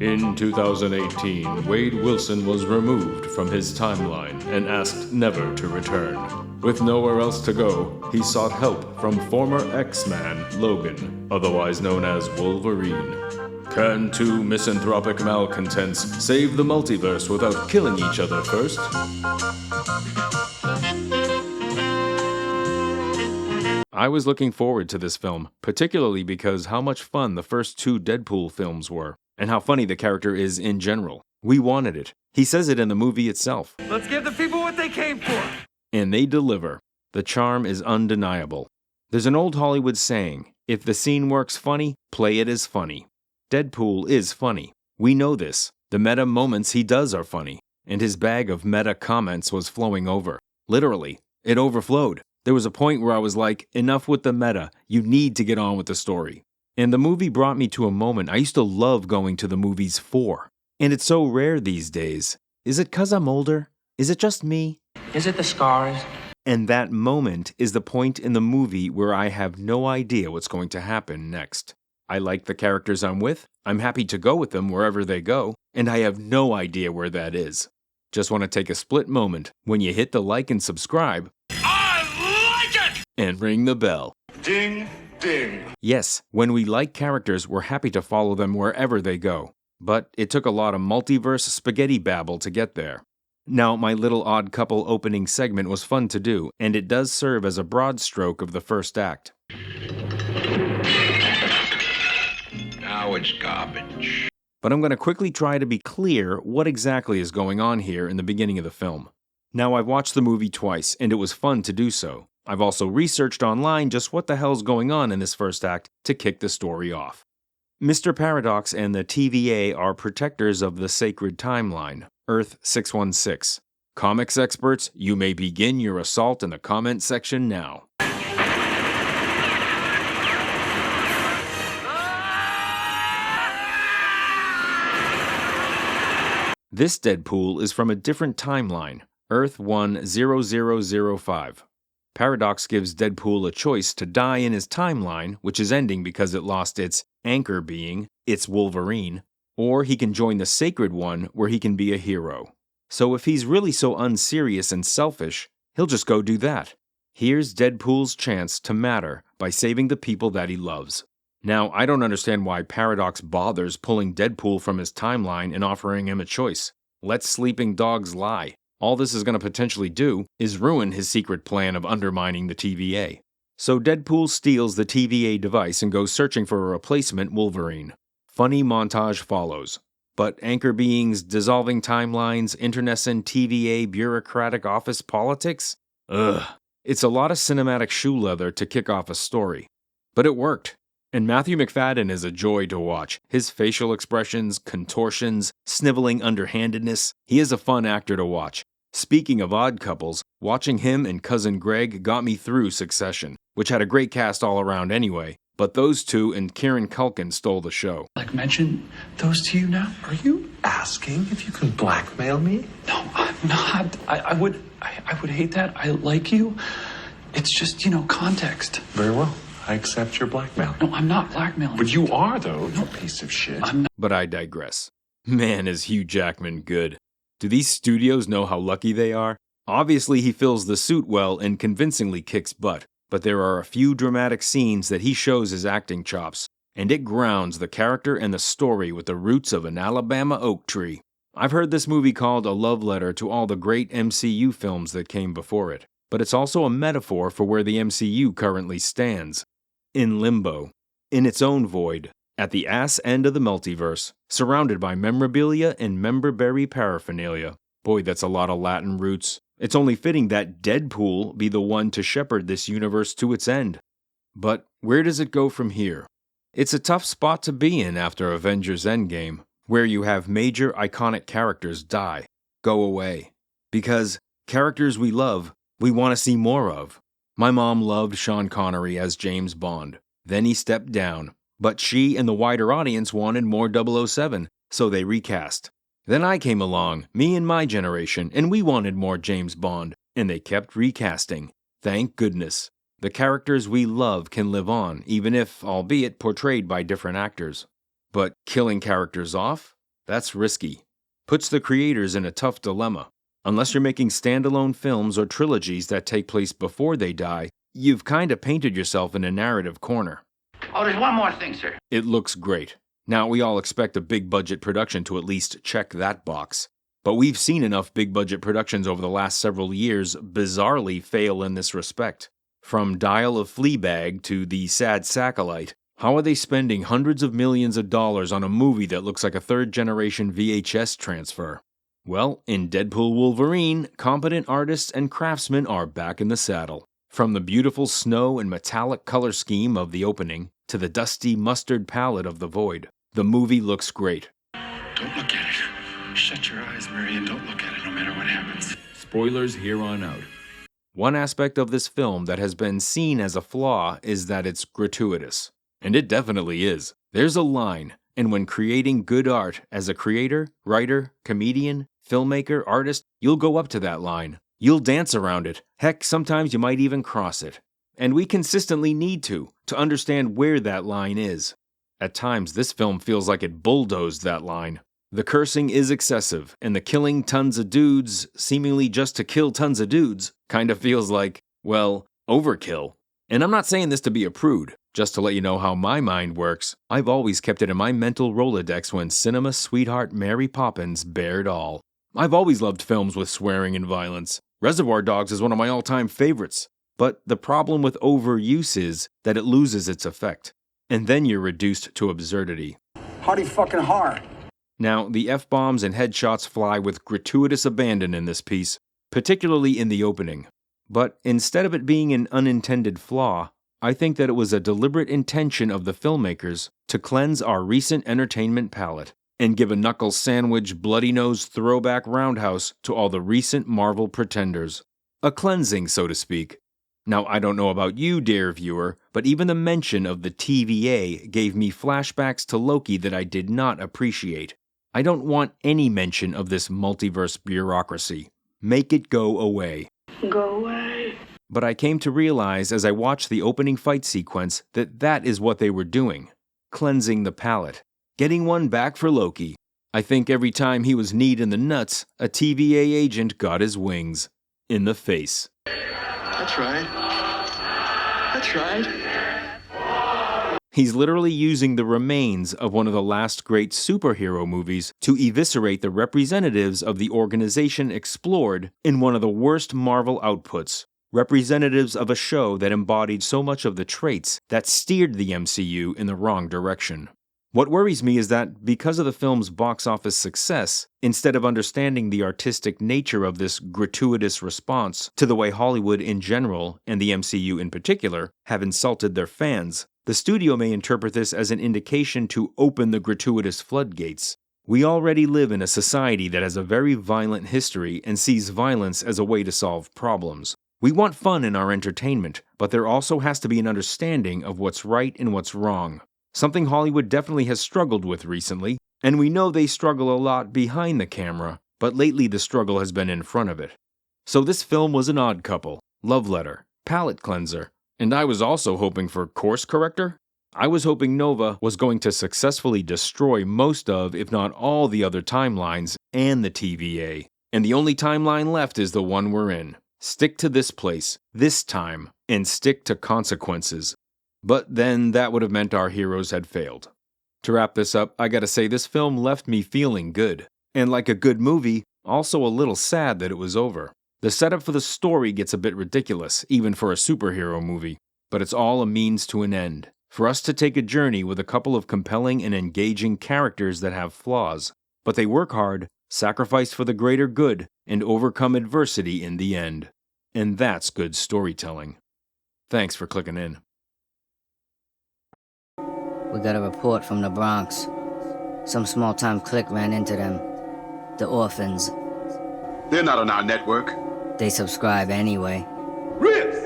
In 2018, Wade Wilson was removed from his timeline and asked never to return. With nowhere else to go, he sought help from former X-Man Logan, otherwise known as Wolverine. Can two misanthropic malcontents save the multiverse without killing each other first? I was looking forward to this film, particularly because how much fun the first two Deadpool films were, and how funny the character is in general. We wanted it. He says it in the movie itself. Let's give the people what they came for! And they deliver. The charm is undeniable. There's an old Hollywood saying, if the scene works funny, play it as funny. Deadpool is funny. We know this. The meta moments he does are funny, and his bag of meta comments was flowing over. Literally, it overflowed. There was a point where I was like, enough with the meta, you need to get on with the story. And the movie brought me to a moment I used to love going to the movies for. And it's so rare these days. Is it 'cause I'm older? Is it just me? Is it the scars? And that moment is the point in the movie where I have no idea what's going to happen next. I like the characters I'm with, I'm happy to go with them wherever they go, and I have no idea where that is. Just want to take a split moment when you hit the like and subscribe. And ring the bell. Ding, ding. Yes, when we like characters, we're happy to follow them wherever they go. But it took a lot of multiverse spaghetti babble to get there. Now, my little odd couple opening segment was fun to do, and it does serve as a broad stroke of the first act. Now it's garbage. But I'm going to quickly try to be clear what exactly is going on here in the beginning of the film. Now, I've watched the movie twice, and it was fun to do so. I've also researched online just what the hell's going on in this first act to kick the story off. Mr. Paradox and the TVA are protectors of the sacred timeline, Earth 616. Comics experts, you may begin your assault in the comment section now. This Deadpool is from a different timeline, Earth 10005. Paradox gives Deadpool a choice to die in his timeline, which is ending because it lost its anchor being, its Wolverine, or he can join the sacred one where he can be a hero. So if he's really so unserious and selfish, he'll just go do that. Here's Deadpool's chance to matter by saving the people that he loves. Now, I don't understand why Paradox bothers pulling Deadpool from his timeline and offering him a choice. Let sleeping dogs lie. All this is going to potentially do is ruin his secret plan of undermining the TVA. So Deadpool steals the TVA device and goes searching for a replacement Wolverine. Funny montage follows. But anchor beings, dissolving timelines, internecine TVA bureaucratic office politics? Ugh. It's a lot of cinematic shoe leather to kick off a story. But it worked. And Matthew McFadden is a joy to watch. His facial expressions, contortions, sniveling underhandedness. He is a fun actor to watch. Speaking of odd couples, watching him and Cousin Greg got me through Succession, which had a great cast all around anyway, but those two and Kieran Culkin stole the show. Like, mention those to you now? Are you asking if you can blackmail me? No, I'm not. I would hate that. I like you. It's just, context. Very well. I accept your blackmail. No, I'm not blackmailing. But you are, though, you piece of shit. I'm not. But I digress. Man, is Hugh Jackman good. Do these studios know how lucky they are? Obviously, he fills the suit well and convincingly kicks butt, but there are a few dramatic scenes that he shows his acting chops, and it grounds the character and the story with the roots of an Alabama oak tree. I've heard this movie called a love letter to all the great MCU films that came before it, but it's also a metaphor for where the MCU currently stands. In limbo, in its own void, at the ass end of the multiverse, surrounded by memorabilia and memberberry paraphernalia. Boy, that's a lot of Latin roots. It's only fitting that Deadpool be the one to shepherd this universe to its end. But where does it go from here? It's a tough spot to be in after Avengers Endgame, where you have major iconic characters die, go away. Because characters we love, we want to see more of. My mom loved Sean Connery as James Bond. Then he stepped down. But she and the wider audience wanted more 007, so they recast. Then I came along, me and my generation, and we wanted more James Bond, and they kept recasting. Thank goodness. The characters we love can live on, even if, albeit, portrayed by different actors. But killing characters off? That's risky. Puts the creators in a tough dilemma. Unless you're making standalone films or trilogies that take place before they die, you've kinda painted yourself in a narrative corner. Oh, there's one more thing, sir. It looks great. Now, we all expect a big budget production to at least check that box. But we've seen enough big budget productions over the last several years bizarrely fail in this respect. From Dial of Fleabag to The Sad Sackallite, how are they spending hundreds of millions of dollars on a movie that looks like a third-generation VHS transfer? Well, in Deadpool Wolverine, competent artists and craftsmen are back in the saddle. From the beautiful snow and metallic color scheme of the opening to the dusty mustard palette of the void, the movie looks great. Don't look at it. Shut your eyes, Murray, and don't look at it no matter what happens. Spoilers here on out. One aspect of this film that has been seen as a flaw is that it's gratuitous. And it definitely is. There's a line, and when creating good art as a creator, writer, comedian, filmmaker, artist, you'll go up to that line. You'll dance around it. Heck, sometimes you might even cross it. And we consistently need to understand where that line is. At times, this film feels like it bulldozed that line. The cursing is excessive, and the killing tons of dudes, seemingly just to kill tons of dudes, kind of feels like, well, overkill. And I'm not saying this to be a prude, just to let you know how my mind works. I've always kept it in my mental Rolodex when cinema sweetheart Mary Poppins bared all. I've always loved films with swearing and violence. Reservoir Dogs is one of my all-time favorites. But the problem with overuse is that it loses its effect. And then you're reduced to absurdity. Hardy fucking hard. Now, the F-bombs and headshots fly with gratuitous abandon in this piece, particularly in the opening. But instead of it being an unintended flaw, I think that it was a deliberate intention of the filmmakers to cleanse our recent entertainment palette and give a knuckle sandwich, bloody-nosed throwback roundhouse to all the recent Marvel pretenders. A cleansing, so to speak. Now, I don't know about you, dear viewer, but even the mention of the TVA gave me flashbacks to Loki that I did not appreciate. I don't want any mention of this multiverse bureaucracy. Make it go away. Go away. But I came to realize as I watched the opening fight sequence that that is what they were doing. Cleansing the palate. Getting one back for Loki. I think every time he was kneed in the nuts, a TVA agent got his wings. In the face. That's right. That's right. He's literally using the remains of one of the last great superhero movies to eviscerate the representatives of the organization explored in one of the worst Marvel outputs. Representatives of a show that embodied so much of the traits that steered the MCU in the wrong direction. What worries me is that because of the film's box office success, instead of understanding the artistic nature of this gratuitous response to the way Hollywood in general, and the MCU in particular, have insulted their fans, the studio may interpret this as an indication to open the gratuitous floodgates. We already live in a society that has a very violent history and sees violence as a way to solve problems. We want fun in our entertainment, but there also has to be an understanding of what's right and what's wrong. Something Hollywood definitely has struggled with recently, and we know they struggle a lot behind the camera, but lately the struggle has been in front of it. So this film was an odd couple, love letter, palate cleanser, and I was also hoping for course corrector. I was hoping Nova was going to successfully destroy most of, if not all, the other timelines and the TVA. And the only timeline left is the one we're in. Stick to this place, this time, and stick to consequences. But then that would have meant our heroes had failed. To wrap this up, I gotta say this film left me feeling good. And like a good movie, also a little sad that it was over. The setup for the story gets a bit ridiculous, even for a superhero movie. But it's all a means to an end. For us to take a journey with a couple of compelling and engaging characters that have flaws. But they work hard, sacrifice for the greater good, and overcome adversity in the end. And that's good storytelling. Thanks for clicking in. We got a report from the Bronx. Some small-time clique ran into them. The orphans. They're not on our network. They subscribe anyway. Rips!